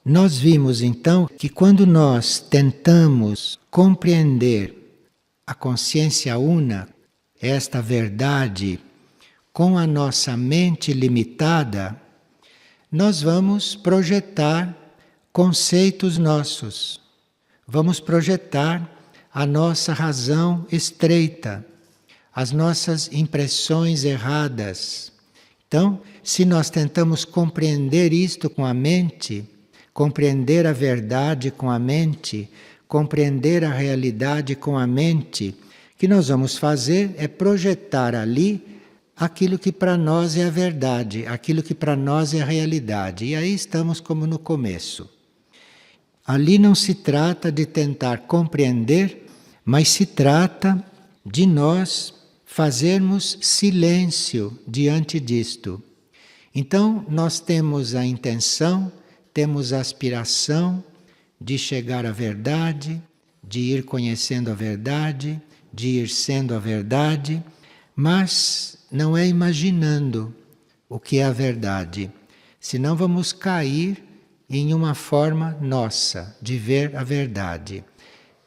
Nós vimos então que quando nós tentamos compreender a consciência una, esta verdade, com a nossa mente limitada, nós vamos projetar conceitos nossos, vamos projetar a nossa razão estreita, as nossas impressões erradas. Então, se nós tentamos compreender isto com a mente, compreender a verdade com a mente, compreender a realidade com a mente, o que nós vamos fazer é projetar ali aquilo que para nós é a verdade, aquilo que para nós é a realidade. E aí estamos como no começo. Ali não se trata de tentar compreender, mas se trata de nós fazermos silêncio diante disto. Então, nós temos a intenção, temos a aspiração de chegar à verdade, de ir conhecendo a verdade, de ir sendo a verdade, mas não é imaginando o que é a verdade, senão vamos cair em uma forma nossa de ver a verdade.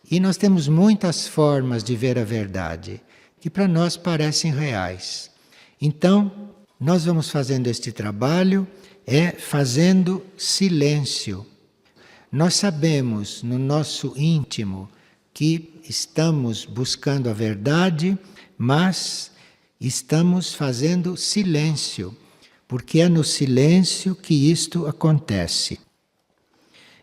E nós temos muitas formas de ver a verdade, que para nós parecem reais. Então, nós vamos fazendo este trabalho, fazendo silêncio. Nós sabemos no nosso íntimo que estamos buscando a verdade, mas estamos fazendo silêncio, porque é no silêncio que isto acontece.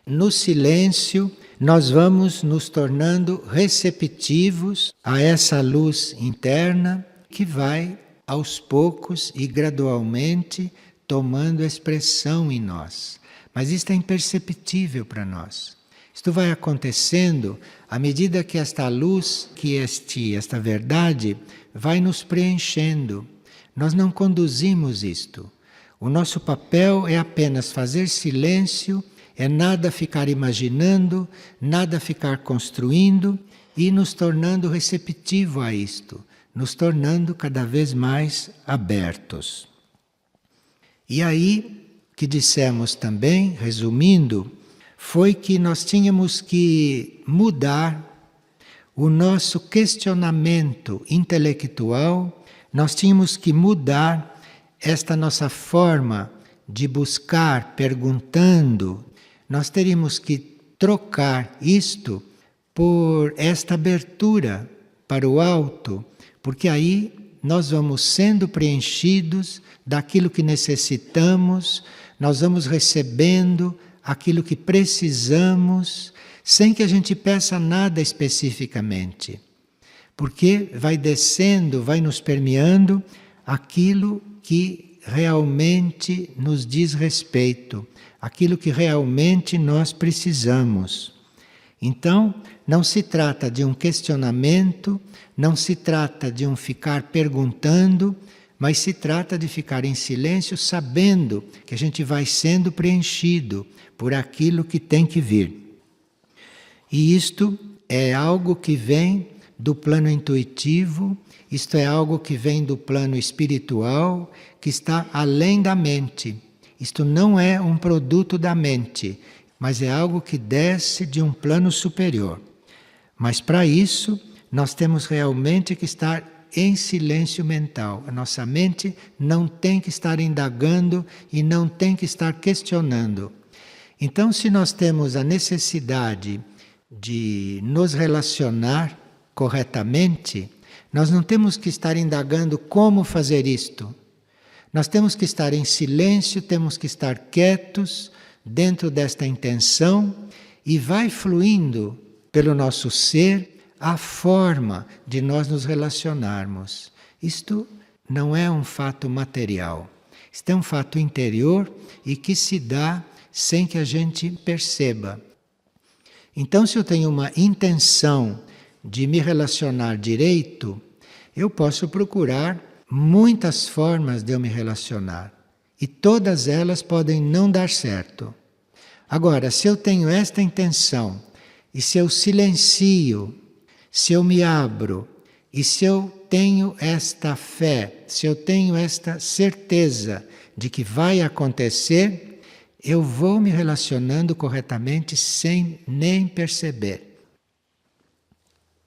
No silêncio, nós vamos nos tornando receptivos a essa luz interna que vai, aos poucos e gradualmente, tomando expressão em nós. Mas isto é imperceptível para nós. Isto vai acontecendo à medida que esta luz, que esta verdade, vai nos preenchendo. Nós não conduzimos isto. O nosso papel é apenas fazer silêncio, é nada ficar imaginando, nada ficar construindo e nos tornando receptivo a isto, nos tornando cada vez mais abertos. E aí, que dissemos também, resumindo, foi que nós tínhamos que mudar o nosso questionamento intelectual, nós tínhamos que mudar esta nossa forma de buscar perguntando, nós teríamos que trocar isto por esta abertura para o alto, porque aí nós vamos sendo preenchidos daquilo que necessitamos, nós vamos recebendo aquilo que precisamos, sem que a gente peça nada especificamente. Porque vai descendo, vai nos permeando aquilo que realmente nos diz respeito, aquilo que realmente nós precisamos. Então, não se trata de um questionamento, não se trata de um ficar perguntando, mas se trata de ficar em silêncio, sabendo que a gente vai sendo preenchido por aquilo que tem que vir. E isto é algo que vem do plano intuitivo, isto é algo que vem do plano espiritual, que está além da mente. Isto não é um produto da mente, mas é algo que desce de um plano superior. Mas para isso, nós temos realmente que estar em silêncio mental. A nossa mente não tem que estar indagando e não tem que estar questionando. Então, se nós temos a necessidade de nos relacionar corretamente, nós não temos que estar indagando como fazer isto. Nós temos que estar em silêncio, temos que estar quietos dentro desta intenção e vai fluindo pelo nosso ser a forma de nós nos relacionarmos. Isto não é um fato material. Isto é um fato interior e que se dá sem que a gente perceba. Então, se eu tenho uma intenção de me relacionar direito, eu posso procurar muitas formas de eu me relacionar. E todas elas podem não dar certo. Agora, se eu tenho esta intenção, e se eu silencio, se eu me abro, e se eu tenho esta fé, se eu tenho esta certeza de que vai acontecer, eu vou me relacionando corretamente sem nem perceber.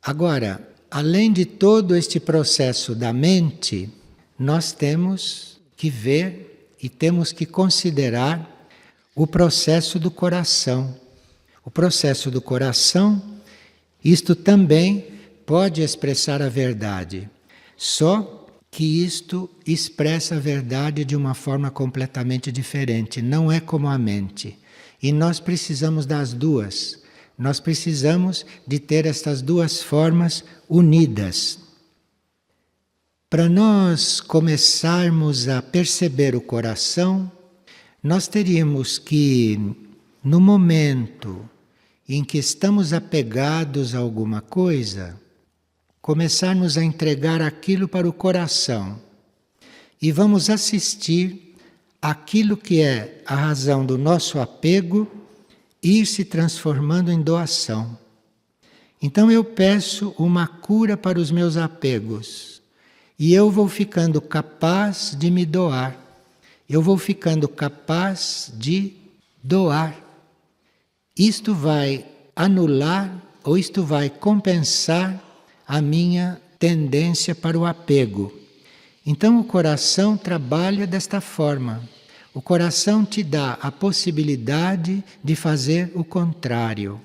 Agora, além de todo este processo da mente, nós temos que ver e temos que considerar o processo do coração. O processo do coração, isto também pode expressar a verdade, só que isto expressa a verdade de uma forma completamente diferente, não é como a mente. E nós precisamos das duas. Nós precisamos de ter estas duas formas unidas. Para nós começarmos a perceber o coração, nós teríamos que, no momento em que estamos apegados a alguma coisa, começarmos a entregar aquilo para o coração e vamos assistir aquilo que é a razão do nosso apego ir se transformando em doação. Então eu peço uma cura para os meus apegos e eu vou ficando capaz de me doar. Eu vou ficando capaz de doar. Isto vai anular ou isto vai compensar a minha tendência para o apego. Então o coração trabalha desta forma. O coração te dá a possibilidade de fazer o contrário.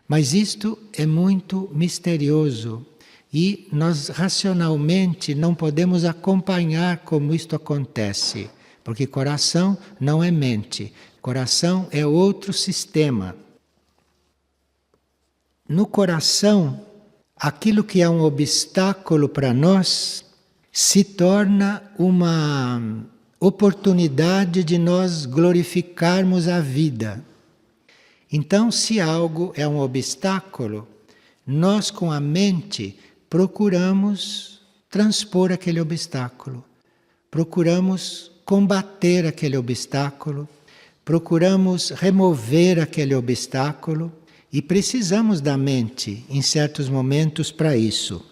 Mas isto é muito misterioso e nós racionalmente não podemos acompanhar como isto acontece, porque coração não é mente, coração é outro sistema. No coração, aquilo que é um obstáculo para nós se torna uma oportunidade de nós glorificarmos a vida. Então, se algo é um obstáculo, nós com a mente procuramos transpor aquele obstáculo, procuramos combater aquele obstáculo, procuramos remover aquele obstáculo e precisamos da mente em certos momentos para isso.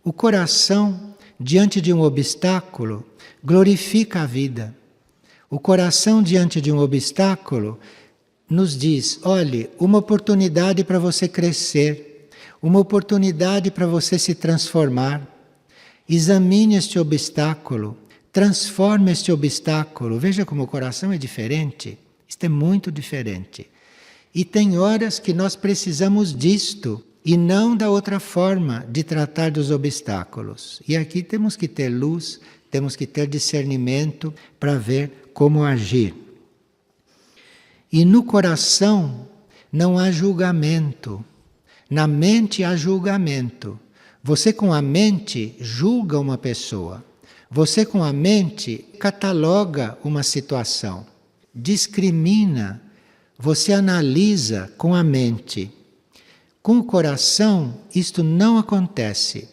O coração, diante de um obstáculo, glorifica a vida. O coração, diante de um obstáculo, nos diz: olhe, uma oportunidade para você crescer, uma oportunidade para você se transformar. Examine este obstáculo, transforme este obstáculo. Veja como o coração é diferente. Isto é muito diferente. E tem horas que nós precisamos disto e não da outra forma de tratar dos obstáculos. E aqui temos que ter luz, temos que ter discernimento para ver como agir. E no coração não há julgamento. Na mente há julgamento. Você com a mente julga uma pessoa. Você com a mente cataloga uma situação. Discrimina. Você analisa com a mente. Com o coração, isto não acontece.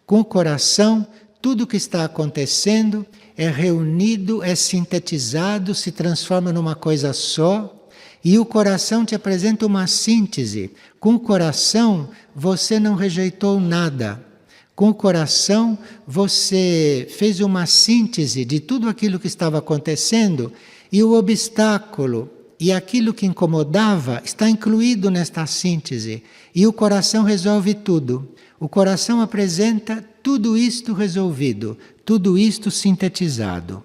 Com o coração, tudo o que está acontecendo é reunido, é sintetizado, se transforma numa coisa só, e o coração te apresenta uma síntese. Com o coração, você não rejeitou nada. Com o coração, você fez uma síntese de tudo aquilo que estava acontecendo, e o obstáculo e aquilo que incomodava está incluído nesta síntese. E o coração resolve tudo. O coração apresenta tudo isto resolvido, tudo isto sintetizado.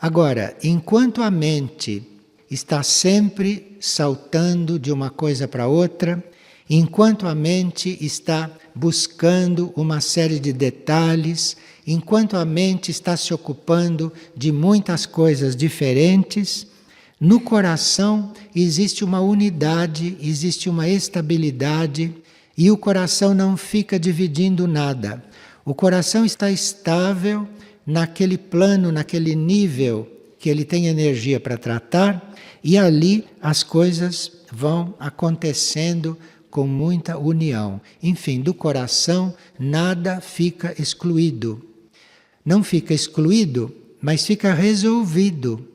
Agora, enquanto a mente está sempre saltando de uma coisa para outra, enquanto a mente está buscando uma série de detalhes, enquanto a mente está se ocupando de muitas coisas diferentes, no coração existe uma unidade, existe uma estabilidade e o coração não fica dividindo nada. O coração está estável naquele plano, naquele nível que ele tem energia para tratar e ali as coisas vão acontecendo com muita união. Enfim, do coração nada fica excluído. Não fica excluído, mas fica resolvido.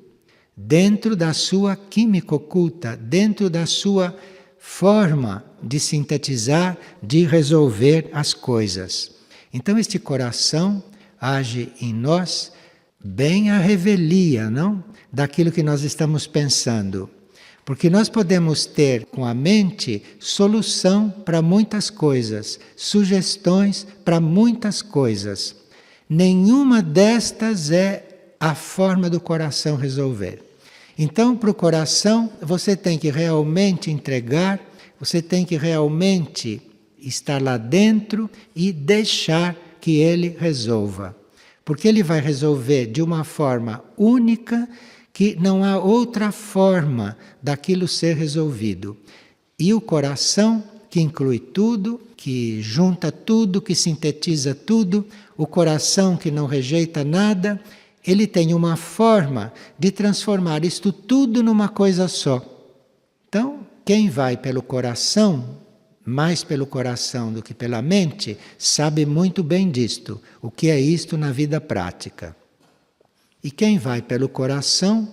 Dentro da sua química oculta, dentro da sua forma de sintetizar, de resolver as coisas. Então este coração age em nós bem a revelia, não? Daquilo que nós estamos pensando. Porque nós podemos ter com a mente solução para muitas coisas, sugestões para muitas coisas. Nenhuma destas é a forma do coração resolver. Então, para o coração, você tem que realmente entregar, você tem que realmente estar lá dentro e deixar que ele resolva. Porque ele vai resolver de uma forma única, que não há outra forma daquilo ser resolvido. E o coração, que inclui tudo, que junta tudo, que sintetiza tudo, o coração que não rejeita nada, ele tem uma forma de transformar isto tudo numa coisa só. Então, quem vai pelo coração, mais pelo coração do que pela mente, sabe muito bem disto, o que é isto na vida prática. E quem vai pelo coração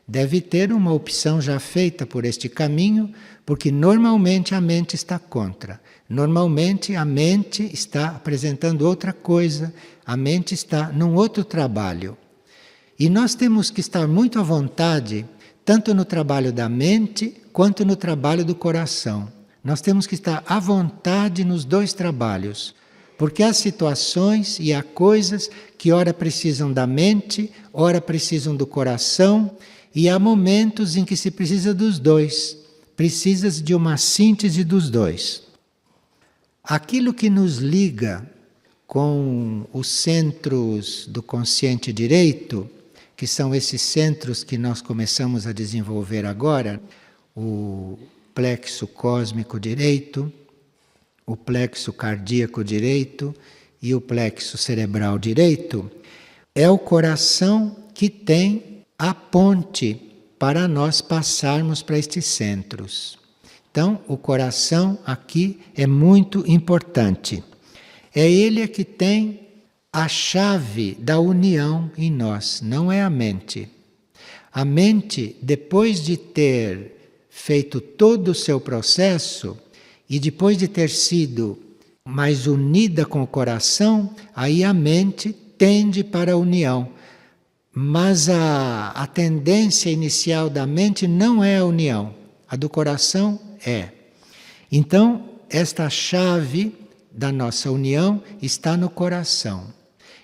deve ter uma opção já feita por este caminho, porque normalmente a mente está contra. Normalmente a mente está apresentando outra coisa, a mente está num outro trabalho. E nós temos que estar muito à vontade, tanto no trabalho da mente, quanto no trabalho do coração. Nós temos que estar à vontade nos dois trabalhos. Porque há situações e há coisas que ora precisam da mente, ora precisam do coração, e há momentos em que se precisa dos dois. Precisa de uma síntese dos dois. Aquilo que nos liga com os centros do consciente direito, que são esses centros que nós começamos a desenvolver agora, o plexo cósmico direito, o plexo cardíaco direito e o plexo cerebral direito, é o coração que tem a ponte para nós passarmos para estes centros. Então, o coração aqui é muito importante. É ele que tem a chave da união em nós, não é a mente. A mente, depois de ter feito todo o seu processo, e depois de ter sido mais unida com o coração, aí a mente tende para a união. Mas a tendência inicial da mente não é a união, a do coração é. Então, esta chave da nossa união está no coração.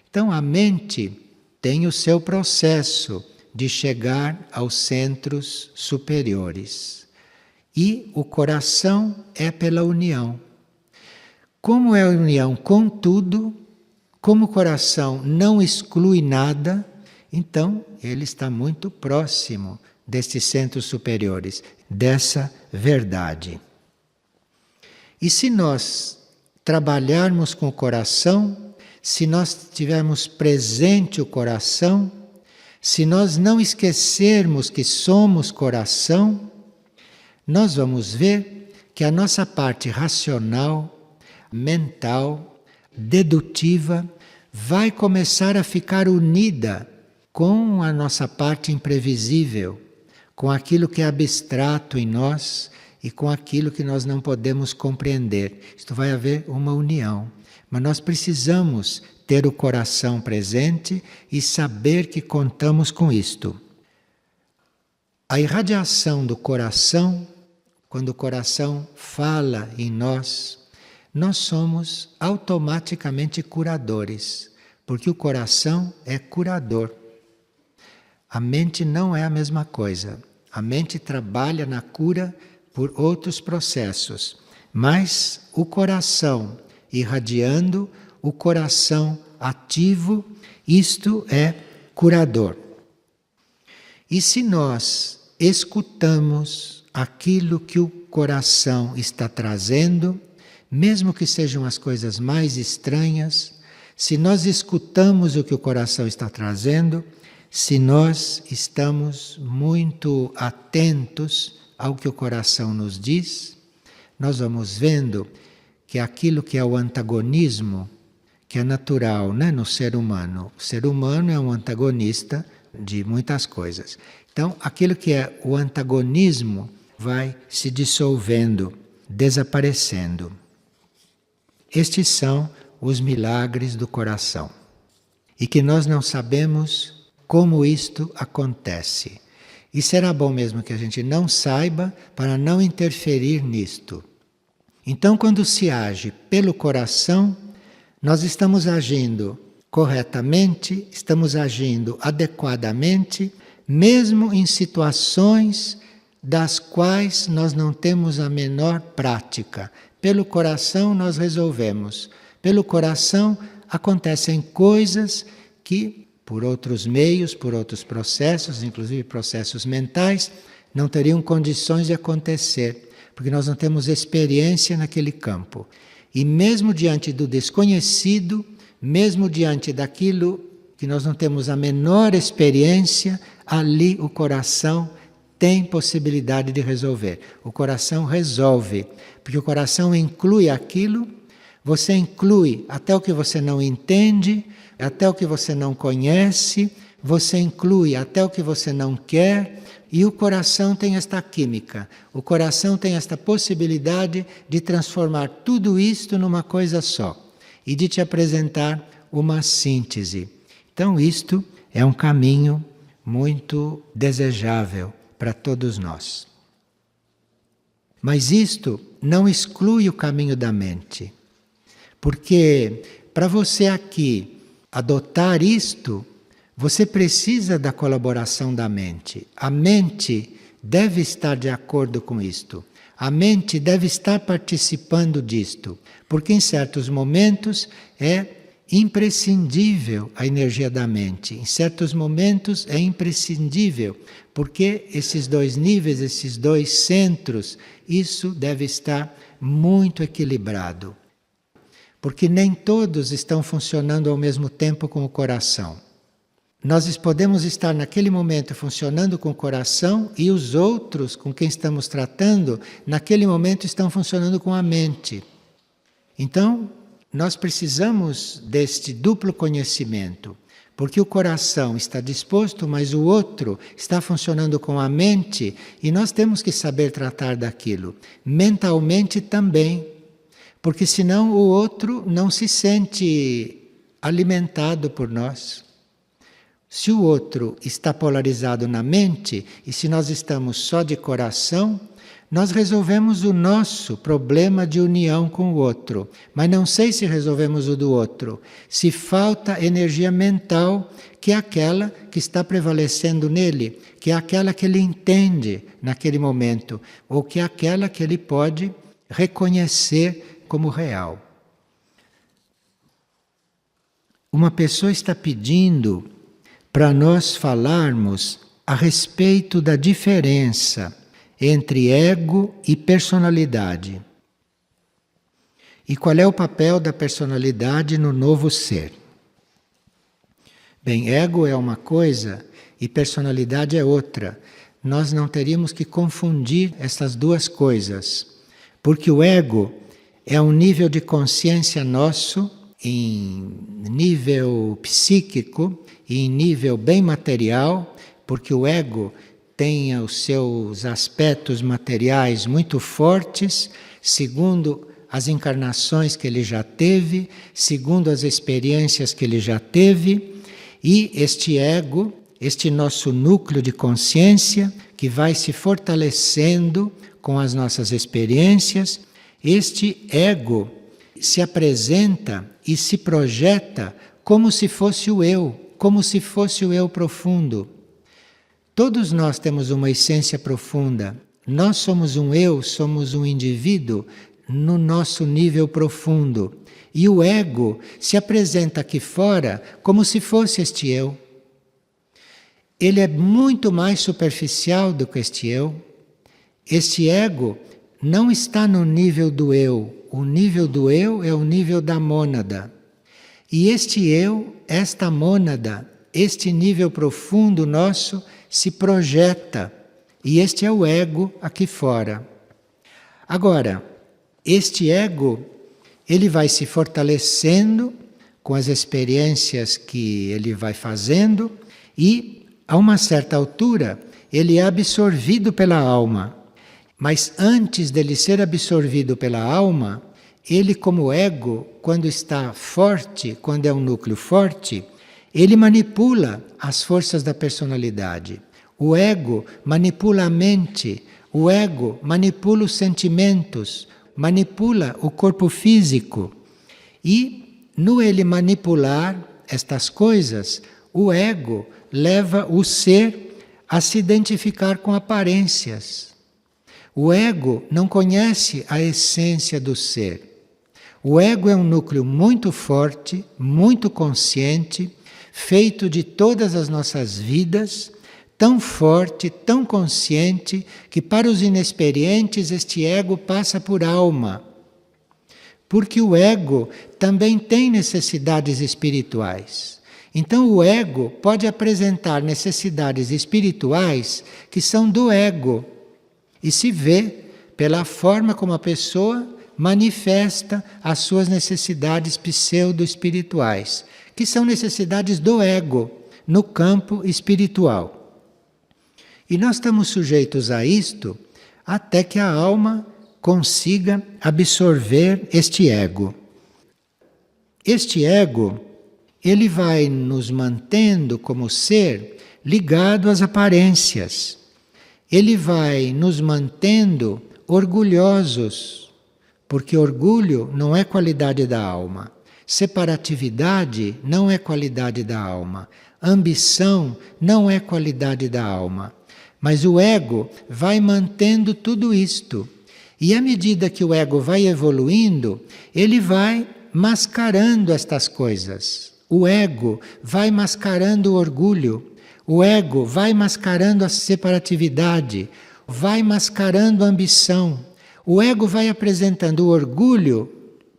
Então, a mente tem o seu processo de chegar aos centros superiores. E o coração é pela união. Como é a união com tudo, como o coração não exclui nada, então ele está muito próximo destes centros superiores, dessa verdade. E se nós trabalharmos com o coração, se nós tivermos presente o coração, se nós não esquecermos que somos coração, nós vamos ver que a nossa parte racional, mental, dedutiva, vai começar a ficar unida com a nossa parte imprevisível, com aquilo que é abstrato em nós e com aquilo que nós não podemos compreender. Isto vai haver uma união. Mas nós precisamos ter o coração presente e saber que contamos com isto. A irradiação do coração, quando o coração fala em nós, nós somos automaticamente curadores, porque o coração é curador. A mente não é a mesma coisa. A mente trabalha na cura por outros processos, mas o coração irradiando, o coração ativo, isto é curador. E se nós escutamos aquilo que o coração está trazendo, mesmo que sejam as coisas mais estranhas, se nós escutamos o que o coração está trazendo, se nós estamos muito atentos ao que o coração nos diz, nós vamos vendo que aquilo que é o antagonismo, que é natural, né, no ser humano. O ser humano é um antagonista de muitas coisas. Então, aquilo que é o antagonismo vai se dissolvendo, desaparecendo. Estes são os milagres do coração. E que nós não sabemos como isto acontece. E será bom mesmo que a gente não saiba para não interferir nisto. Então, quando se age pelo coração, nós estamos agindo corretamente, estamos agindo adequadamente, mesmo em situações das quais nós não temos a menor prática. Pelo coração nós resolvemos. Pelo coração acontecem coisas que, por outros meios, por outros processos, inclusive processos mentais, não teriam condições de acontecer, porque nós não temos experiência naquele campo. E mesmo diante do desconhecido, mesmo diante daquilo que nós não temos a menor experiência, ali o coração tem possibilidade de resolver. O coração resolve, porque o coração inclui aquilo, você inclui até o que você não entende, até o que você não conhece, você inclui até o que você não quer, e o coração tem esta química, o coração tem esta possibilidade de transformar tudo isto numa coisa só e de te apresentar uma síntese. Então isto é um caminho muito desejável para todos nós. Mas isto não exclui o caminho da mente, porque para você aqui adotar isto, você precisa da colaboração da mente. A mente deve estar de acordo com isto. A mente deve estar participando disto, porque em certos momentos é imprescindível a energia da mente. Em certos momentos é imprescindível, porque esses dois níveis, esses dois centros, isso deve estar muito equilibrado. Porque nem todos estão funcionando ao mesmo tempo com o coração. Nós podemos estar naquele momento funcionando com o coração e os outros com quem estamos tratando, naquele momento estão funcionando com a mente. Então, nós precisamos deste duplo conhecimento, porque o coração está disposto, mas o outro está funcionando com a mente e nós temos que saber tratar daquilo, mentalmente também, porque senão o outro não se sente alimentado por nós. Se o outro está polarizado na mente, e se nós estamos só de coração, nós resolvemos o nosso problema de união com o outro. Mas não sei se resolvemos o do outro, se falta energia mental, que é aquela que está prevalecendo nele, que é aquela que ele entende naquele momento, ou que é aquela que ele pode reconhecer como real. Uma pessoa está pedindo para nós falarmos a respeito da diferença entre ego e personalidade. E qual é o papel da personalidade no novo ser? Bem, ego é uma coisa e personalidade é outra. Nós não teríamos que confundir essas duas coisas, porque o ego é um nível de consciência nosso, em nível psíquico e em nível bem material, porque o ego tem os seus aspectos materiais muito fortes, segundo as encarnações que ele já teve, segundo as experiências que ele já teve, e este ego, este nosso núcleo de consciência, que vai se fortalecendo com as nossas experiências, este ego se apresenta e se projeta como se fosse o eu, como se fosse o eu profundo. Todos nós temos uma essência profunda. Nós somos um eu, somos um indivíduo no nosso nível profundo. E o ego se apresenta aqui fora como se fosse este eu. Ele é muito mais superficial do que este eu. Este ego não está no nível do eu. O nível do eu é o nível da mônada. E este eu, esta mônada, este nível profundo nosso se projeta. E este é o ego aqui fora. Agora, este ego, ele vai se fortalecendo com as experiências que ele vai fazendo e, a uma certa altura, ele é absorvido pela alma. Mas antes dele ser absorvido pela alma, ele como ego, quando está forte, quando é um núcleo forte, Ele manipula as forças da personalidade. O ego manipula a mente, o ego manipula os sentimentos, manipula o corpo físico. E no ele manipular estas coisas, o ego leva o ser a se identificar com aparências. O ego não conhece a essência do ser. O ego é um núcleo muito forte, muito consciente, feito de todas as nossas vidas, tão forte, tão consciente, que para os inexperientes este ego passa por alma. Porque o ego também tem necessidades espirituais. Então o ego pode apresentar necessidades espirituais que são do ego. E se vê pela forma como a pessoa manifesta as suas necessidades pseudo-espirituais, que são necessidades do ego no campo espiritual. E nós estamos sujeitos a isto até que a alma consiga absorver este ego. Este ego, ele vai nos mantendo como ser ligado às aparências. Ele vai nos mantendo orgulhosos, porque orgulho não é qualidade da alma. Separatividade não é qualidade da alma. Ambição não é qualidade da alma. Mas o ego vai mantendo tudo isto. E à medida que o ego vai evoluindo, ele vai mascarando estas coisas. O ego vai mascarando o orgulho. O ego vai mascarando a separatividade. Vai mascarando a ambição. O ego vai apresentando o orgulho.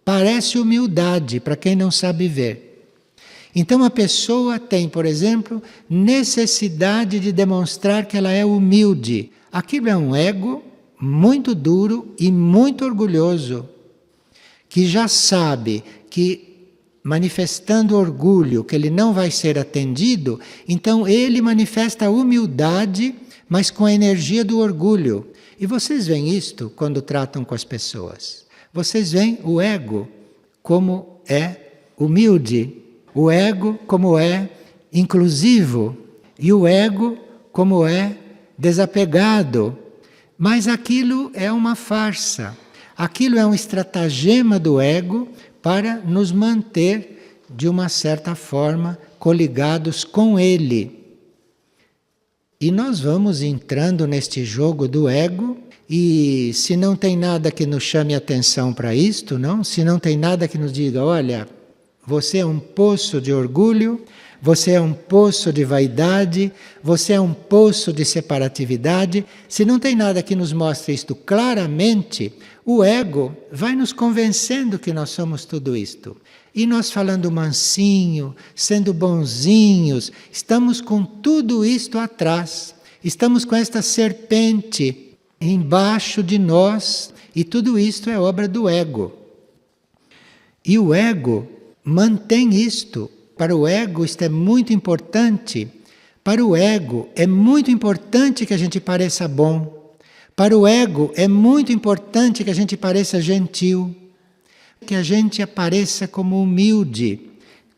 Parece humildade para quem não sabe ver. Então a pessoa tem, por exemplo, necessidade de demonstrar que ela é humilde. Aquilo é um ego muito duro e muito orgulhoso, que já sabe que manifestando orgulho, que ele não vai ser atendido, então ele manifesta a humildade, mas com a energia do orgulho. E vocês veem isto quando tratam com as pessoas. Vocês veem o ego como é humilde, o ego como é inclusivo e o ego como é desapegado. Mas aquilo é uma farsa, aquilo é um estratagema do ego para nos manter, de uma certa forma, coligados com ele. E nós vamos entrando neste jogo do ego, e se não tem nada que nos chame atenção para isto, não? Se não tem nada que nos diga, olha, você é um poço de orgulho, você é um poço de vaidade, você é um poço de separatividade. Se não tem nada que nos mostre isto claramente, o ego vai nos convencendo que nós somos tudo isto. E nós falando mansinho, sendo bonzinhos, estamos com tudo isto atrás. Estamos com esta serpente embaixo de nós, e tudo isto é obra do ego. E o ego mantém isto. Para o ego isto é muito importante. Para o ego é muito importante que a gente pareça bom. Para o ego é muito importante que a gente pareça gentil, que a gente apareça como humilde.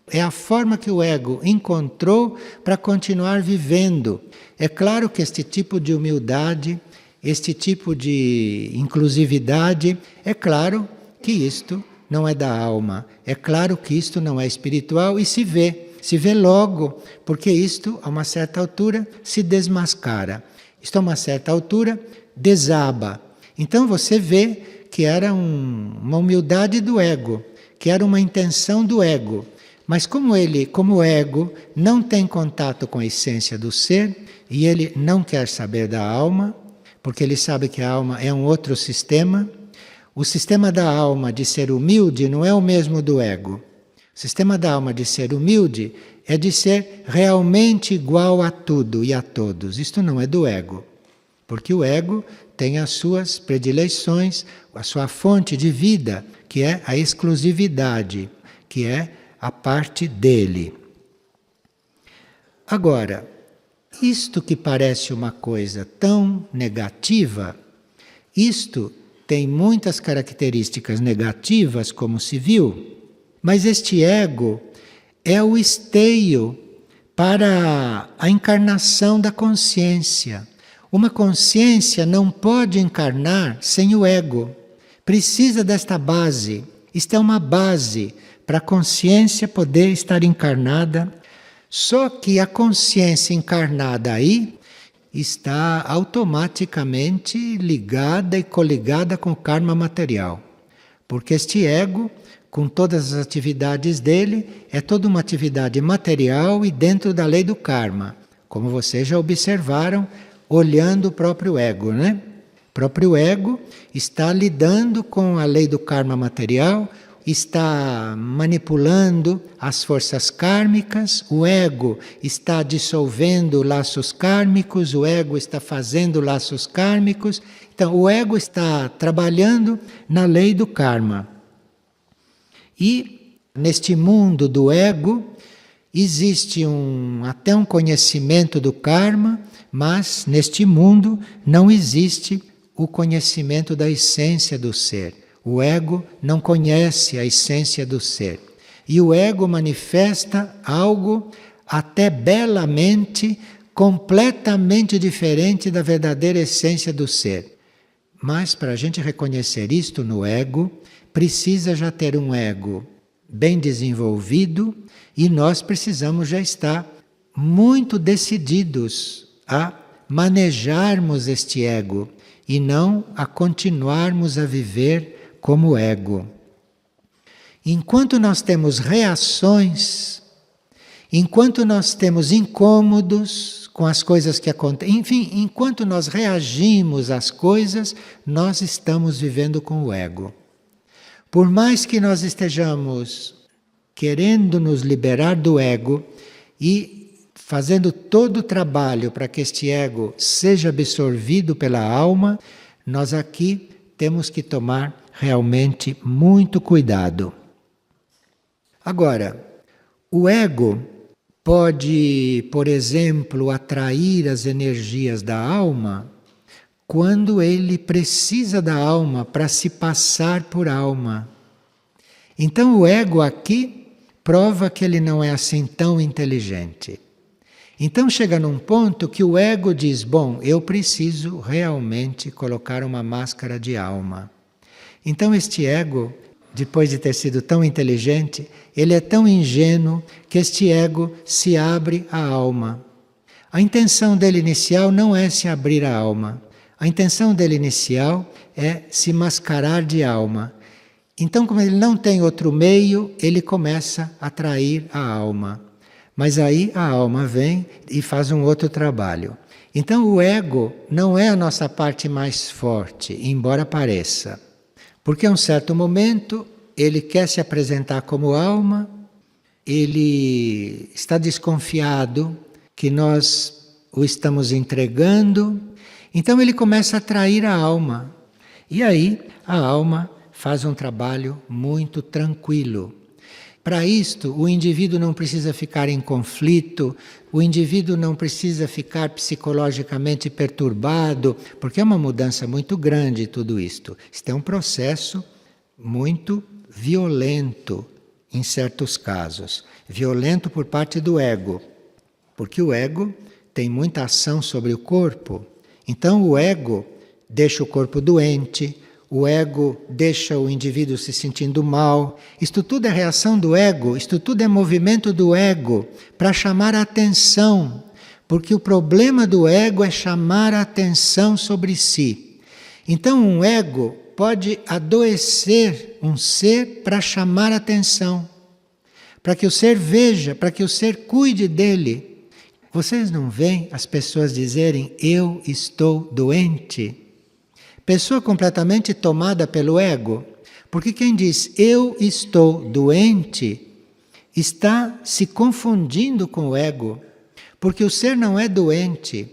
É a forma que o ego encontrou para continuar vivendo. É claro que este tipo de humildade, este tipo de inclusividade, é claro que isto não é da alma. É claro que isto não é espiritual e se vê logo, porque isto, a uma certa altura, se desmascara. Isto, a uma certa altura, desaba. Então você vê que era uma humildade do ego, que era uma intenção do ego. Mas como o ego não tem contato com a essência do ser, e ele não quer saber da alma, porque ele sabe que a alma é um outro sistema. O sistema da alma de ser humilde não é o mesmo do ego. O sistema da alma de ser humilde é de ser realmente igual a tudo e a todos. Isto não é do ego, porque o ego tem as suas predileções, a sua fonte de vida, que é a exclusividade, que é a parte dele. Agora, isto que parece uma coisa tão negativa, isto tem muitas características negativas, como se viu, mas este ego é o esteio para a encarnação da consciência. Uma consciência não pode encarnar sem o ego. Precisa desta base. Isto é uma base para a consciência poder estar encarnada. Só que a consciência encarnada aí está automaticamente ligada e coligada com o karma material. Porque este ego, com todas as atividades dele, é toda uma atividade material e dentro da lei do karma. Como vocês já observaram, olhando o próprio ego, né? O próprio ego está lidando com a lei do karma material, está manipulando as forças kármicas, o ego está dissolvendo laços kármicos, o ego está fazendo laços kármicos. Então, o ego está trabalhando na lei do karma. E neste mundo do ego existe até um conhecimento do karma, mas neste mundo não existe o conhecimento da essência do ser. O ego não conhece a essência do ser. E o ego manifesta algo até belamente, completamente diferente da verdadeira essência do ser. Mas para a gente reconhecer isto no ego, precisa já ter um ego bem desenvolvido e nós precisamos já estar muito decididos a manejarmos este ego e não a continuarmos a viver como ego. Enquanto nós temos reações, enquanto nós temos incômodos com as coisas que acontecem, enfim, enquanto nós reagimos às coisas, nós estamos vivendo com o ego. Por mais que nós estejamos querendo nos liberar do ego e fazendo todo o trabalho para que este ego seja absorvido pela alma, nós aqui temos que tomar realmente muito cuidado. Agora, o ego pode, por exemplo, atrair as energias da alma quando ele precisa da alma para se passar por alma. Então o ego aqui prova que ele não é assim tão inteligente. Então chega num ponto que o ego diz, bom, eu preciso realmente colocar uma máscara de alma. Então este ego, depois de ter sido tão inteligente, ele é tão ingênuo que este ego se abre à alma. A intenção dele inicial não é se abrir à alma. A intenção dele inicial é se mascarar de alma. Então, como ele não tem outro meio, ele começa a atrair a alma. Mas aí a alma vem e faz um outro trabalho. Então o ego não é a nossa parte mais forte, embora pareça. Porque a um certo momento ele quer se apresentar como alma, ele está desconfiado que nós o estamos entregando, então ele começa a atrair a alma. E aí a alma faz um trabalho muito tranquilo. Para isto, o indivíduo não precisa ficar em conflito, o indivíduo não precisa ficar psicologicamente perturbado, porque é uma mudança muito grande tudo isto. Isto é um processo muito violento em certos casos. Violento por parte do ego, porque o ego tem muita ação sobre o corpo. Então o ego deixa o corpo doente, o ego deixa o indivíduo se sentindo mal. Isto tudo é reação do ego, isto tudo é movimento do ego para chamar a atenção, porque o problema do ego é chamar a atenção sobre si. Então um ego pode adoecer um ser para chamar a atenção, para que o ser veja, para que o ser cuide dele. Vocês não veem as pessoas dizerem, eu estou doente? Pessoa completamente tomada pelo ego, porque quem diz eu estou doente está se confundindo com o ego, porque o ser não é doente.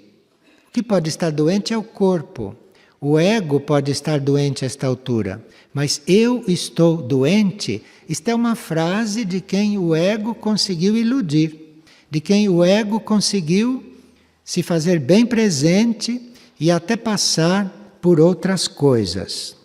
O que pode estar doente é o corpo. O ego pode estar doente a esta altura, mas eu estou doente, isto é uma frase de quem o ego conseguiu iludir, de quem o ego conseguiu se fazer bem presente e até passar por outras coisas.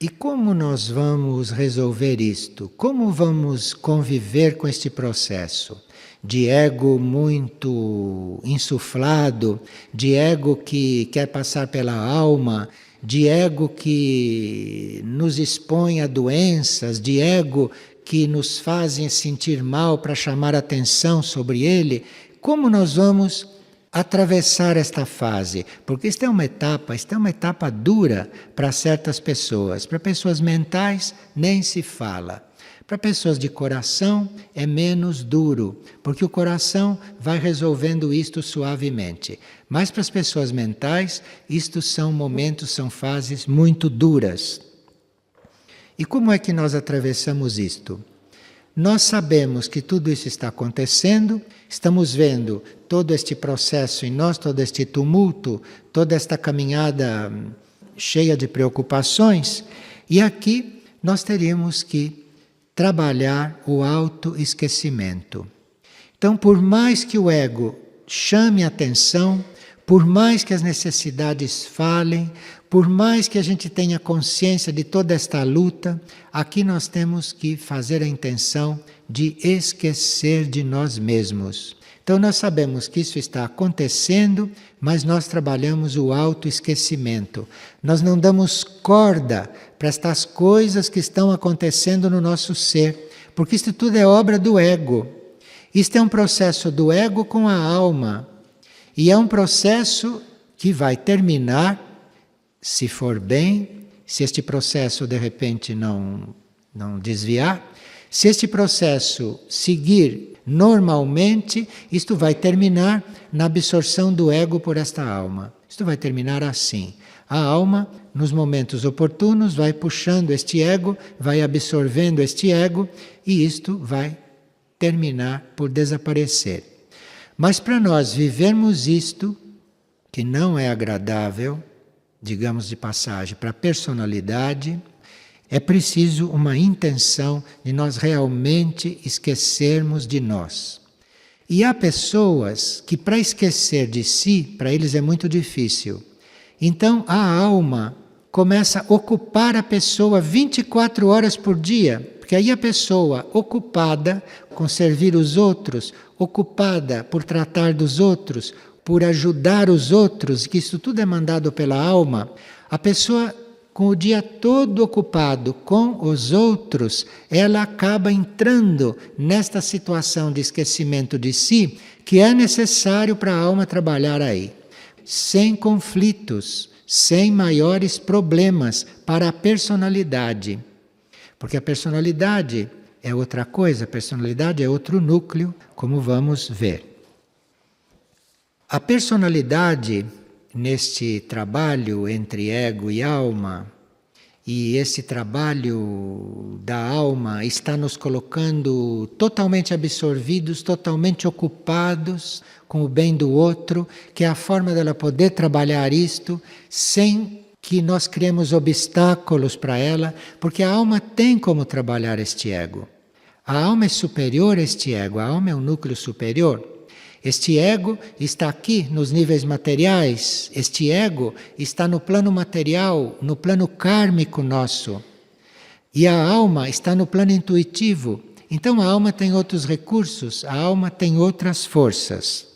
E como nós vamos resolver isto? Como vamos conviver com este processo? de ego muito insuflado, de ego que quer passar pela alma, de ego que nos expõe a doenças, de ego que nos fazem sentir mal para chamar atenção sobre ele. Como nós vamos atravessar esta fase? Porque esta é uma etapa dura para certas pessoas. Para pessoas mentais, nem se fala. Para pessoas de coração é menos duro, porque o coração vai resolvendo isto suavemente. Mas para as pessoas mentais, isto são momentos, são fases muito duras. E como é que nós atravessamos isto? Nós sabemos que tudo isso está acontecendo, estamos vendo todo este processo em nós, todo este tumulto, toda esta caminhada cheia de preocupações, e aqui nós teríamos que trabalhar o autoesquecimento. Então, por mais que o ego chame a atenção, por mais que as necessidades falem, por mais que a gente tenha consciência de toda esta luta, aqui nós temos que fazer a intenção de esquecer de nós mesmos. Então nós sabemos que isso está acontecendo, mas nós trabalhamos o autoesquecimento. Nós não damos corda para estas coisas que estão acontecendo no nosso ser, porque isso tudo é obra do ego. Isto é um processo do ego com a alma. E é um processo que vai terminar, se for bem, se este processo de repente não desviar, se este processo seguir normalmente, isto vai terminar na absorção do ego por esta alma. Isto vai terminar assim. A alma, nos momentos oportunos, vai puxando este ego, vai absorvendo este ego, e isto vai terminar por desaparecer. Mas para nós vivermos isto, que não é agradável, digamos de passagem, para a personalidade, é preciso uma intenção de nós realmente esquecermos de nós. E há pessoas que para esquecer de si, para eles é muito difícil. Então a alma começa a ocupar a pessoa 24 horas por dia, porque aí a pessoa ocupada com servir os outros, ocupada por tratar dos outros, por ajudar os outros, que isso tudo é mandado pela alma, a pessoa com o dia todo ocupado com os outros, ela acaba entrando nesta situação de esquecimento de si, que é necessário para a alma trabalhar aí, sem conflitos, sem maiores problemas para a personalidade. Porque a personalidade é outra coisa, a personalidade é outro núcleo, como vamos ver. A personalidade, neste trabalho entre ego e alma, e esse trabalho da alma está nos colocando totalmente absorvidos, totalmente ocupados com o bem do outro, que é a forma dela poder trabalhar isto sem que nós criemos obstáculos para ela, porque a alma tem como trabalhar este ego. A alma é superior a este ego, a alma é um núcleo superior. Este ego está aqui nos níveis materiais, este ego está no plano material, no plano kármico nosso. E a alma está no plano intuitivo. Então a alma tem outros recursos, a alma tem outras forças.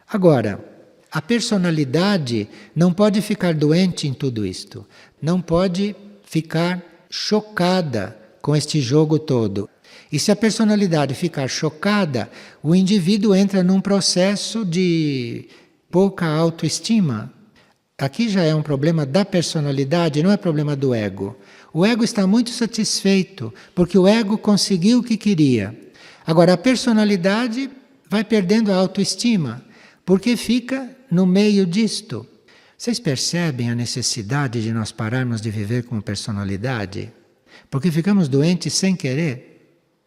Agora, a personalidade não pode ficar doente em tudo isto, não pode ficar chocada com este jogo todo. E se a personalidade ficar chocada, o indivíduo entra num processo de pouca autoestima. Aqui já é um problema da personalidade, não é problema do ego. O ego está muito satisfeito, porque o ego conseguiu o que queria. Agora, a personalidade vai perdendo a autoestima, porque fica no meio disto. Vocês percebem a necessidade de nós pararmos de viver como personalidade? Porque ficamos doentes sem querer.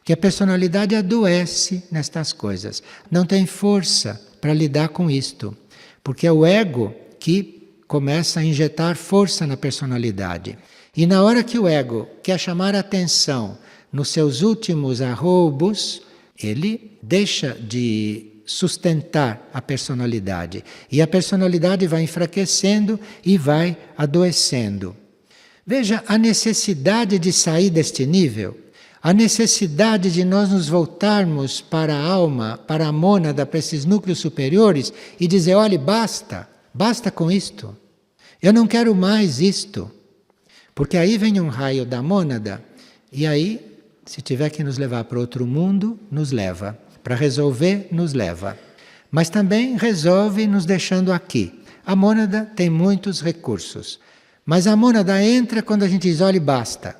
Que a personalidade adoece nestas coisas. Não tem força para lidar com isto. Porque é o ego que começa a injetar força na personalidade. E na hora que o ego quer chamar a atenção nos seus últimos arroubos, ele deixa de sustentar a personalidade. E a personalidade vai enfraquecendo e vai adoecendo. Veja a necessidade de sair deste nível. A necessidade de nós nos voltarmos para a alma, para a mônada, para esses núcleos superiores e dizer, olhe, basta, basta com isto. Eu não quero mais isto. Porque aí vem um raio da mônada e aí, se tiver que nos levar para outro mundo, nos leva. Para resolver, nos leva. Mas também resolve nos deixando aqui. A mônada tem muitos recursos. Mas a mônada entra quando a gente diz, olhe, basta.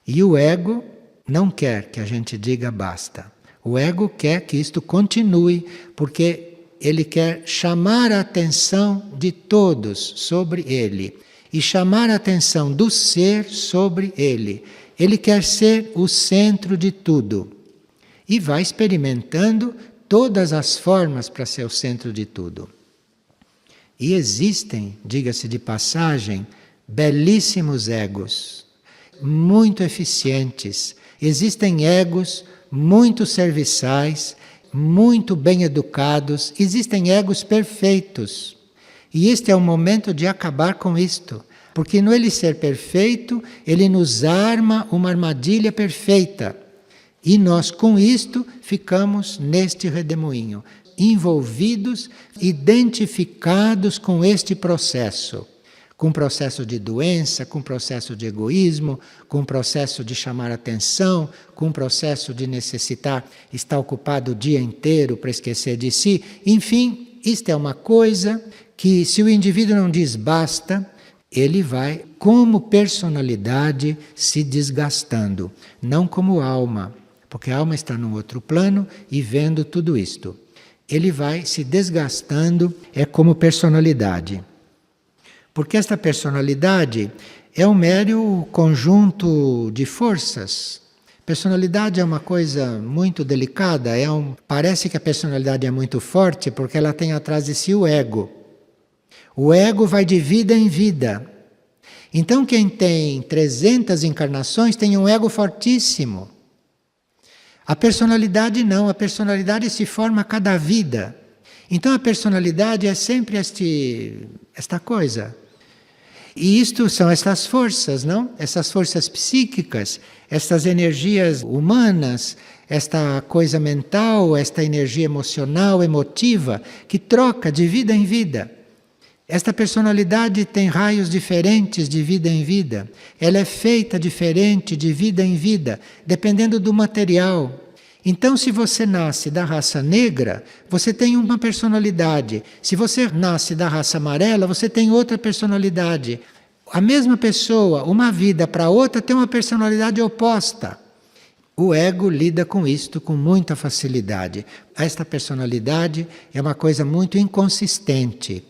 E o ego não quer que a gente diga basta. O ego quer que isto continue, porque ele quer chamar a atenção de todos sobre ele. E chamar a atenção do ser sobre ele. Ele quer ser o centro de tudo. E vai experimentando todas as formas para ser o centro de tudo. E existem, diga-se de passagem, belíssimos egos, muito eficientes. Existem egos muito serviçais, muito bem educados. Existem egos perfeitos. E este é o momento de acabar com isto. Porque no ele ser perfeito, ele nos arma uma armadilha perfeita. E nós, com isto, ficamos neste redemoinho, envolvidos, identificados com este processo. Com o processo de doença, com o processo de egoísmo, com o processo de chamar atenção, com o processo de necessitar estar ocupado o dia inteiro para esquecer de si. Enfim, isto é uma coisa que, se o indivíduo não diz basta, ele vai, como personalidade, se desgastando, não como alma, porque a alma está num outro plano e vendo tudo isto. Ele vai se desgastando, é como personalidade. Porque esta personalidade é um mero conjunto de forças. Personalidade é uma coisa muito delicada, parece que a personalidade é muito forte porque ela tem atrás de si o ego. O ego vai de vida em vida. Então quem tem 300 encarnações tem um ego fortíssimo. A personalidade não, a personalidade se forma a cada vida. Então a personalidade é sempre esta coisa. E isto são essas forças, não? Essas forças psíquicas, estas energias humanas, esta coisa mental, esta energia emocional, emotiva, que troca de vida em vida. Esta personalidade tem raios diferentes de vida em vida. Ela é feita diferente de vida em vida, dependendo do material. Então, se você nasce da raça negra, você tem uma personalidade. Se você nasce da raça amarela, você tem outra personalidade. A mesma pessoa, uma vida para outra, tem uma personalidade oposta. O ego lida com isto com muita facilidade. Esta personalidade é uma coisa muito inconsistente.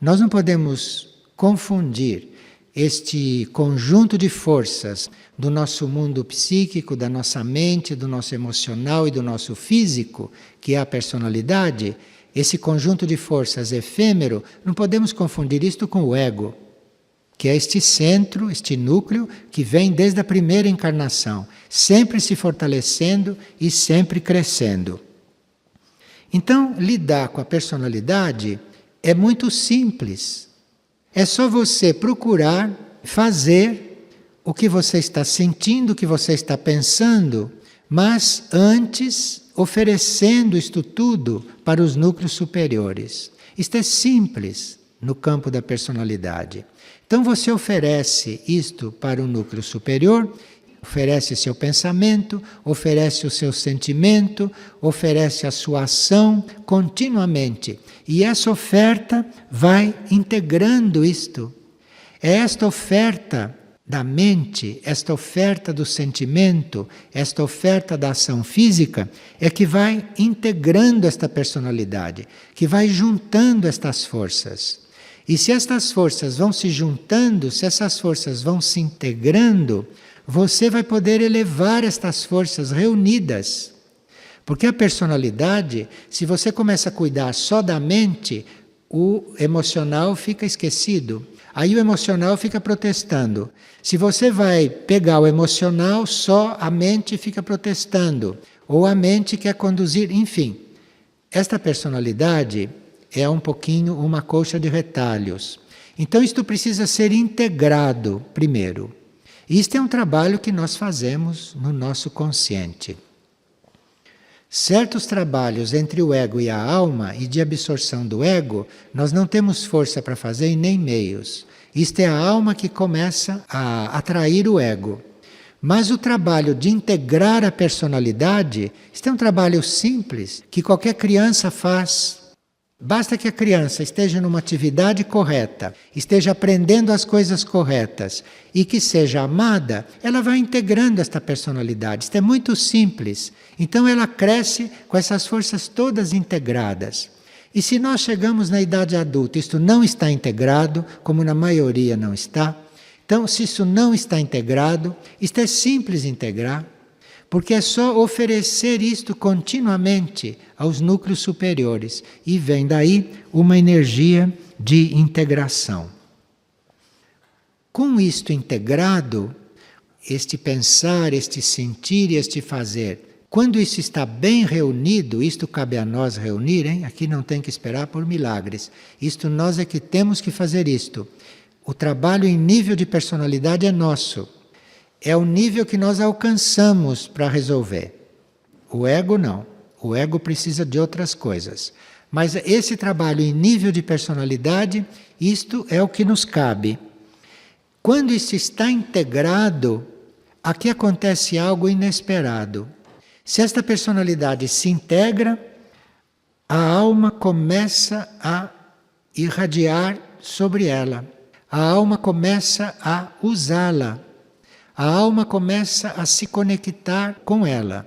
Nós não podemos confundir este conjunto de forças do nosso mundo psíquico, da nossa mente, do nosso emocional e do nosso físico, que é a personalidade, esse conjunto de forças efêmero, não podemos confundir isto com o ego, que é este centro, este núcleo que vem desde a primeira encarnação, sempre se fortalecendo e sempre crescendo. Então, lidar com a personalidade é muito simples. É só você procurar fazer o que você está sentindo, o que você está pensando, mas antes oferecendo isto tudo para os núcleos superiores. Isto é simples no campo da personalidade. Então você oferece isto para o núcleo superior, oferece seu pensamento, oferece o seu sentimento, oferece a sua ação continuamente. E essa oferta vai integrando isto. É esta oferta da mente, esta oferta do sentimento, esta oferta da ação física, é que vai integrando esta personalidade, que vai juntando estas forças. E se estas forças vão se juntando, se essas forças vão se integrando, você vai poder elevar estas forças reunidas. Porque a personalidade, se você começa a cuidar só da mente, o emocional fica esquecido. Aí o emocional fica protestando. Se você vai pegar o emocional, só a mente fica protestando. Ou a mente quer conduzir, enfim. Esta personalidade é um pouquinho uma colcha de retalhos. Então isto precisa ser integrado primeiro. Isto é um trabalho que nós fazemos no nosso consciente. Certos trabalhos entre o ego e a alma e de absorção do ego, nós não temos força para fazer e nem meios. Isto é a alma que começa a atrair o ego. Mas o trabalho de integrar a personalidade, isto é um trabalho simples, que qualquer criança faz. Basta que a criança esteja numa atividade correta, esteja aprendendo as coisas corretas e que seja amada, ela vai integrando esta personalidade. Isto é muito simples. Então ela cresce com essas forças todas integradas. E se nós chegamos na idade adulta, isto não está integrado, como na maioria não está. Então, se isso não está integrado, isto é simples integrar. Porque é só oferecer isto continuamente aos núcleos superiores. E vem daí uma energia de integração. Com isto integrado, este pensar, este sentir e este fazer, quando isso está bem reunido, isto cabe a nós reunir, hein? Aqui não tem que esperar por milagres. Isto nós é que temos que fazer isto. O trabalho em nível de personalidade é nosso. É o nível que nós alcançamos para resolver. O ego não. O ego precisa de outras coisas. Mas esse trabalho em nível de personalidade, isto é o que nos cabe. Quando isso está integrado, aqui acontece algo inesperado. Se esta personalidade se integra, a alma começa a irradiar sobre ela. A alma começa a usá-la. A alma começa a se conectar com ela.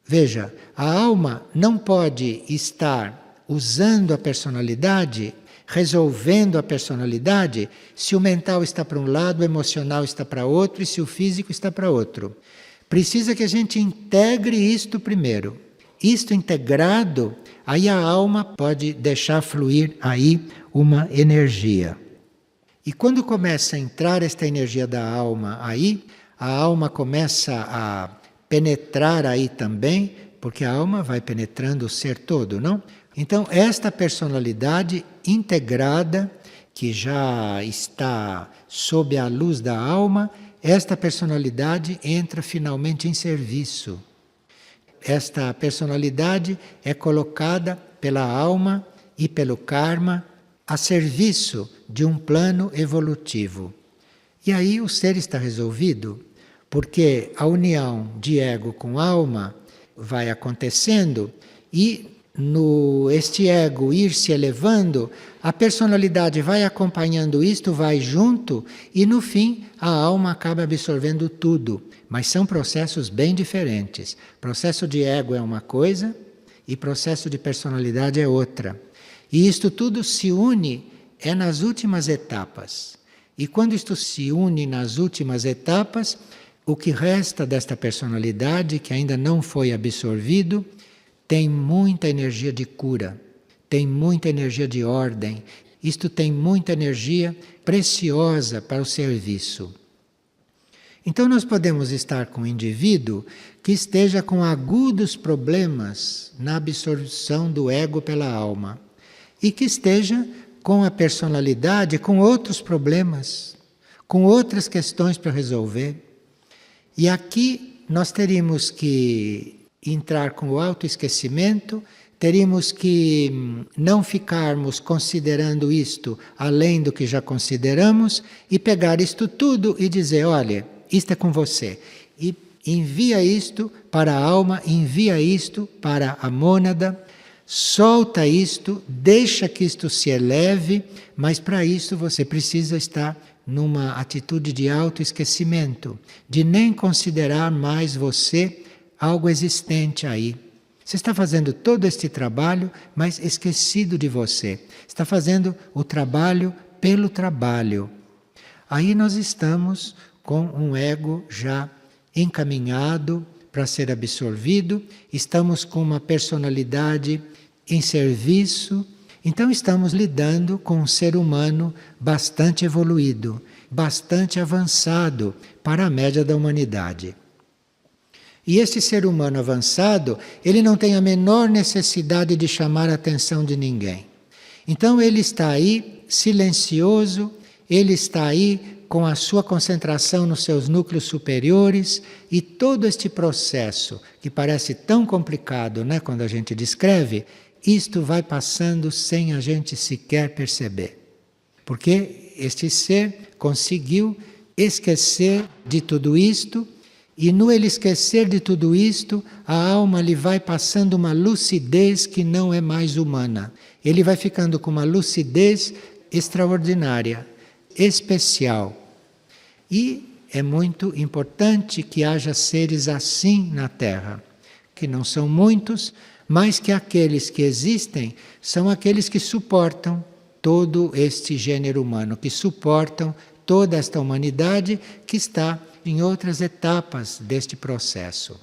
Veja, a alma não pode estar usando a personalidade, resolvendo a personalidade, se o mental está para um lado, o emocional está para outro e se o físico está para outro. Precisa que a gente integre isto primeiro. Isto integrado, aí a alma pode deixar fluir aí uma energia. E quando começa a entrar esta energia da alma aí, a alma começa a penetrar aí também, porque a alma vai penetrando o ser todo, não? Então, esta personalidade integrada, que já está sob a luz da alma, esta personalidade entra finalmente em serviço. Esta personalidade é colocada pela alma e pelo karma a serviço de um plano evolutivo. E aí o ser está resolvido, porque a união de ego com alma vai acontecendo e este ego ir se elevando, a personalidade vai acompanhando isto, vai junto e no fim a alma acaba absorvendo tudo. Mas são processos bem diferentes. Processo de ego é uma coisa e processo de personalidade é outra. E isto tudo se une nas últimas etapas. E quando isto se une nas últimas etapas, o que resta desta personalidade, que ainda não foi absorvido, tem muita energia de cura, tem muita energia de ordem, isto tem muita energia preciosa para o serviço. Então nós podemos estar com um indivíduo que esteja com agudos problemas na absorção do ego pela alma e que esteja com a personalidade, com outros problemas, com outras questões para resolver. E aqui nós teríamos que entrar com o autoesquecimento, teríamos que não ficarmos considerando isto além do que já consideramos e pegar isto tudo e dizer, olha, isto é com você. E envia isto para a alma, envia isto para a mônada, solta isto, deixa que isto se eleve, mas para isso você precisa estar numa atitude de autoesquecimento, de nem considerar mais você algo existente aí. Você está fazendo todo este trabalho, mas esquecido de você. Está fazendo o trabalho pelo trabalho. Aí nós estamos com um ego já encaminhado para ser absorvido, estamos com uma personalidade em serviço, então estamos lidando com um ser humano bastante evoluído, bastante avançado para a média da humanidade. E esse ser humano avançado, ele não tem a menor necessidade de chamar a atenção de ninguém. Então ele está aí silencioso, ele está aí com a sua concentração nos seus núcleos superiores, e todo este processo, que parece tão complicado, né, quando a gente descreve, isto vai passando sem a gente sequer perceber. Porque este ser conseguiu esquecer de tudo isto, e no ele esquecer de tudo isto, a alma lhe vai passando uma lucidez que não é mais humana. Ele vai ficando com uma lucidez extraordinária, especial. E é muito importante que haja seres assim na Terra, que não são muitos, mas que aqueles que existem são aqueles que suportam todo este gênero humano, que suportam toda esta humanidade que está em outras etapas deste processo.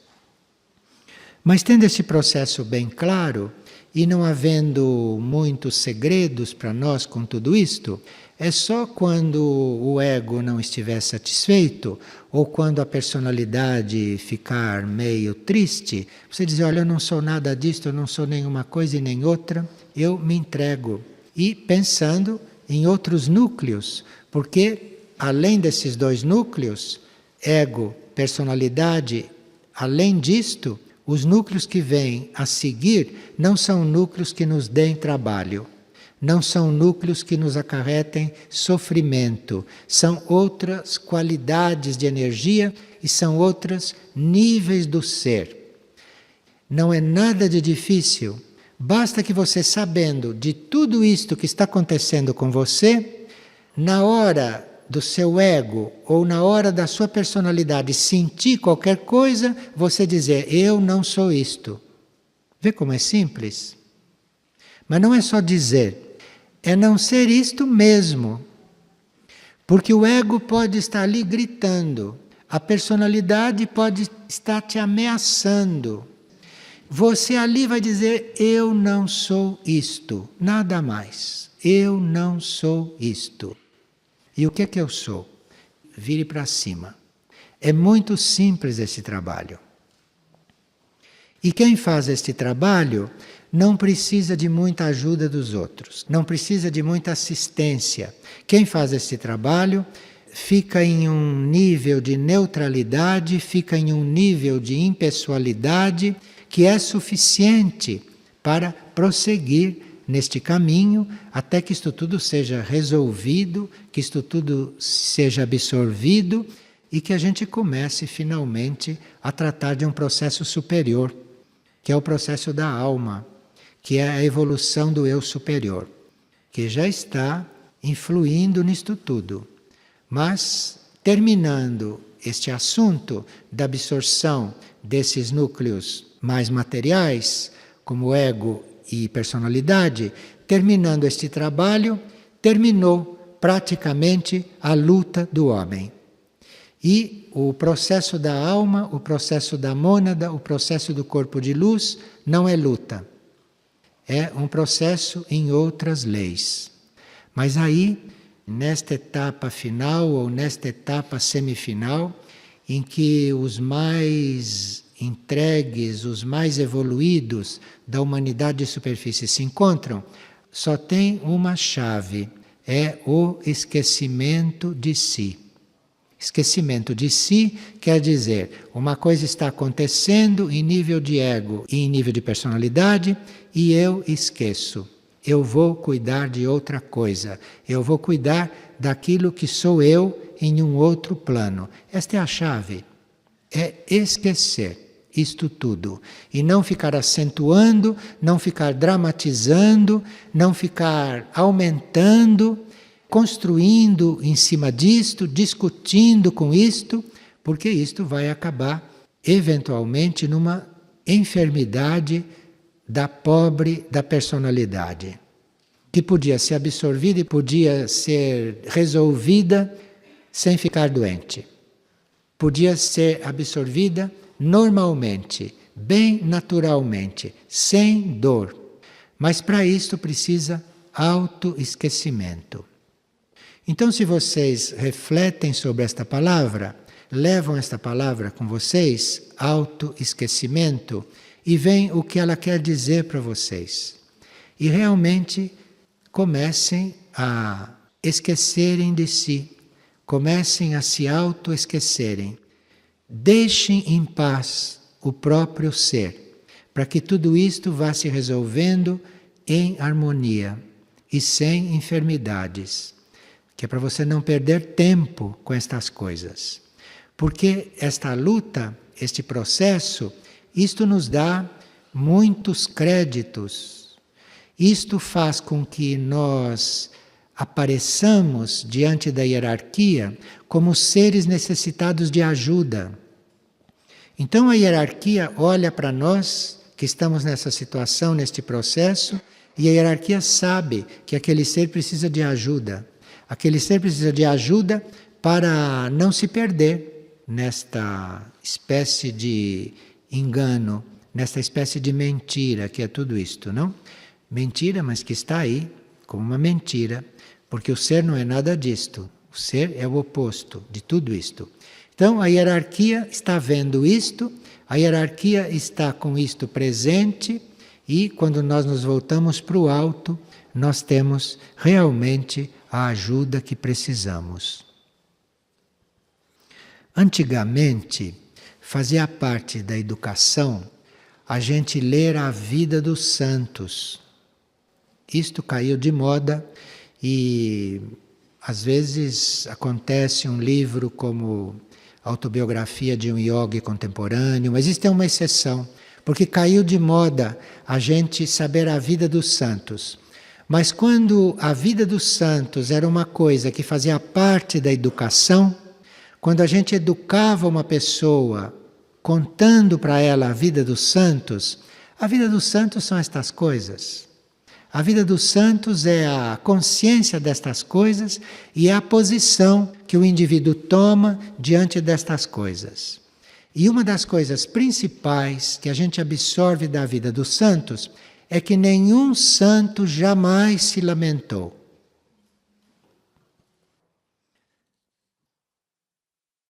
Mas tendo este processo bem claro, e não havendo muitos segredos para nós com tudo isto, é só quando o ego não estiver satisfeito, ou quando a personalidade ficar meio triste, você diz, olha, eu não sou nada disto, eu não sou nenhuma coisa e nem outra, eu me entrego. E pensando em outros núcleos, porque além desses dois núcleos, ego, personalidade, além disto, os núcleos que vêm a seguir não são núcleos que nos deem trabalho, não são núcleos que nos acarretem sofrimento, são outras qualidades de energia e são outros níveis do ser. Não é nada de difícil, basta que você, sabendo de tudo isto que está acontecendo com você, na hora do seu ego ou na hora da sua personalidade sentir qualquer coisa, você dizer, eu não sou isto. Vê como é simples? Mas não é só dizer, é não ser isto mesmo. Porque o ego pode estar ali gritando, a personalidade pode estar te ameaçando. Você ali vai dizer, eu não sou isto, nada mais. Eu não sou isto. E o que é que eu sou? Vire para cima. É muito simples esse trabalho. E quem faz este trabalho não precisa de muita ajuda dos outros, não precisa de muita assistência. Quem faz este trabalho fica em um nível de neutralidade, fica em um nível de impessoalidade que é suficiente para prosseguir neste caminho, até que isto tudo seja resolvido, que isto tudo seja absorvido e que a gente comece finalmente a tratar de um processo superior, que é o processo da alma, que é a evolução do eu superior, que já está influindo nisto tudo. Mas, terminando este assunto da absorção desses núcleos mais materiais, como ego e personalidade, terminando este trabalho, terminou praticamente a luta do homem. E o processo da alma, o processo da mônada, o processo do corpo de luz, não é luta. É um processo em outras leis. Mas aí, nesta etapa final ou nesta etapa semifinal, em que os mais entregues, os mais evoluídos da humanidade de superfície se encontram, só tem uma chave, é o esquecimento de si. Esquecimento de si quer dizer, uma coisa está acontecendo em nível de ego e em nível de personalidade e eu esqueço. Eu vou cuidar de outra coisa, eu vou cuidar daquilo que sou eu em um outro plano. Esta é a chave, é esquecer isto tudo. E não ficar acentuando, não ficar dramatizando, não ficar aumentando, construindo em cima disto, discutindo com isto, porque isto vai acabar eventualmente numa enfermidade da pobre da personalidade, que podia ser absorvida e podia ser resolvida sem ficar doente. Podia ser absorvida normalmente, bem naturalmente, sem dor. Mas para isso precisa autoesquecimento. Então, se vocês refletem sobre esta palavra, levam esta palavra com vocês, autoesquecimento, e veem o que ela quer dizer para vocês. E realmente comecem a esquecerem de si, comecem a se auto-esquecerem. Deixem em paz o próprio ser, para que tudo isto vá se resolvendo em harmonia e sem enfermidades. Que é para você não perder tempo com estas coisas. Porque esta luta, este processo, isto nos dá muitos créditos. Isto faz com que nós apareçamos diante da hierarquia como seres necessitados de ajuda. Então a hierarquia olha para nós, que estamos nessa situação, neste processo, e a hierarquia sabe que aquele ser precisa de ajuda. Aquele ser precisa de ajuda para não se perder nesta espécie de engano, nesta espécie de mentira que é tudo isto, não? Mentira, mas que está aí como uma mentira, porque o ser não é nada disto. O ser é o oposto de tudo isto. Então a hierarquia está vendo isto, a hierarquia está com isto presente e quando nós nos voltamos para o alto, nós temos realmente a ajuda que precisamos. Antigamente, fazia parte da educação a gente ler a vida dos santos. Isto caiu de moda e às vezes acontece um livro como Autobiografia de um Yogi Contemporâneo, mas isto é uma exceção, porque caiu de moda a gente saber a vida dos santos. Mas quando a vida dos santos era uma coisa que fazia parte da educação, quando a gente educava uma pessoa contando para ela a vida dos santos são estas coisas. A vida dos santos é a consciência destas coisas e é a posição que o indivíduo toma diante destas coisas. E uma das coisas principais que a gente absorve da vida dos santos é que nenhum santo jamais se lamentou.